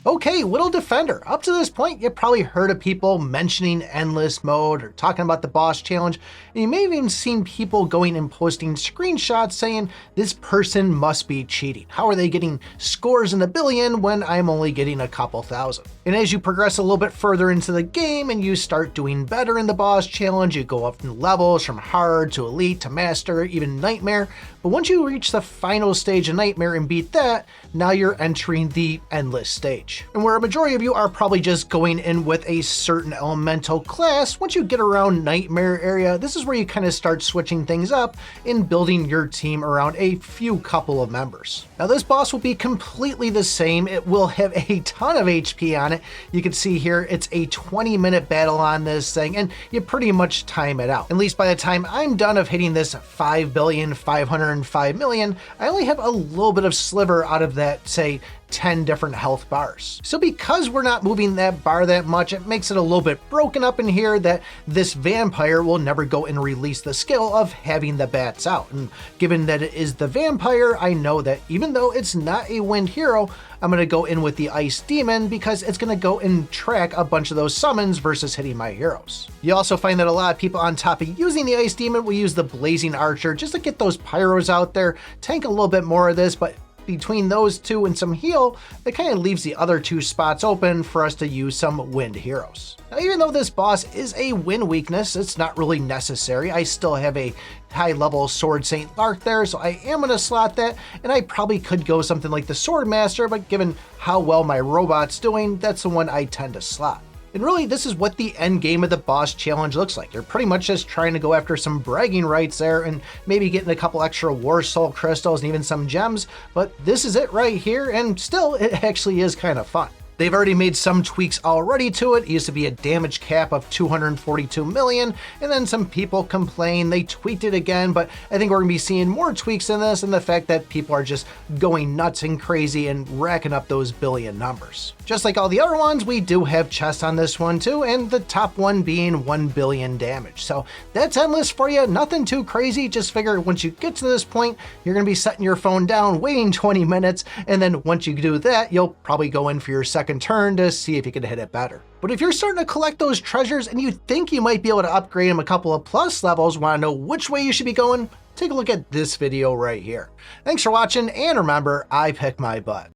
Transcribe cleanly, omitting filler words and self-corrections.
Okay, Wittle Defender. Up to this point, you've probably heard of people mentioning endless mode or talking about the boss challenge, and you may have even seen people going and posting screenshots saying this person must be cheating. How are they getting scores in the billion when I'm only getting a couple thousand? And as you progress a little bit further into the game and you start doing better in the boss challenge, you go up in levels from hard to elite to master, even nightmare. But once you reach the final stage of nightmare and beat that, now you're entering the endless stage. And where a majority of you are probably just going in with a certain elemental class, once you get around nightmare area, this is where you kind of start switching things up and building your team around a few couple of members. Now this boss will be completely the same. It will have a ton of HP on it. You can see here it's a 20-minute battle on this thing, and you pretty much time it out. At least by the time I'm done of hitting this 5,505,000,000, I only have a little bit of sliver out of that, say, 10 different health bars. So because we're not moving that bar that much, it makes it a little bit broken up in here that this vampire will never go and release the skill of having the bats out. And given that it is the vampire, I know that even though it's not a wind hero, I'm going to go in with the ice demon because it's going to go and track a bunch of those summons versus hitting my heroes. You also find that a lot of people on top of using the ice demon will use the blazing archer just to get those pyros out there, tank a little bit more of this, but between those two and some heal, that kind of leaves the other two spots open for us to use some wind heroes. Now, even though this boss is a wind weakness, it's not really necessary. I still have a high level Sword Saint Lark there, so I am going to slot that, and I probably could go something like the Sword Master, but given how well my robot's doing, that's the one I tend to slot. And really, this is what the end game of the boss challenge looks like. You're pretty much just trying to go after some bragging rights there and maybe getting a couple extra War Soul crystals and even some gems, but this is it right here, and still, it actually is kind of fun. They've already made some tweaks already to it. It used to be a damage cap of 242 million, and then some people complain, they tweaked it again, but I think we're gonna be seeing more tweaks in this and the fact that people are just going nuts and crazy and racking up those billion numbers. Just like all the other ones, we do have chests on this one too, and the top one being 1 billion damage. So that's endless for you, nothing too crazy, just figure once you get to this point, you're gonna be setting your phone down, waiting 20 minutes, and then once you do that, you'll probably go in for your second turn to see if you can hit it better. But if you're starting to collect those treasures and you think you might be able to upgrade them a couple of plus levels, want to know which way you should be going, take a look at this video right here. Thanks for watching, and remember, I pick my butt.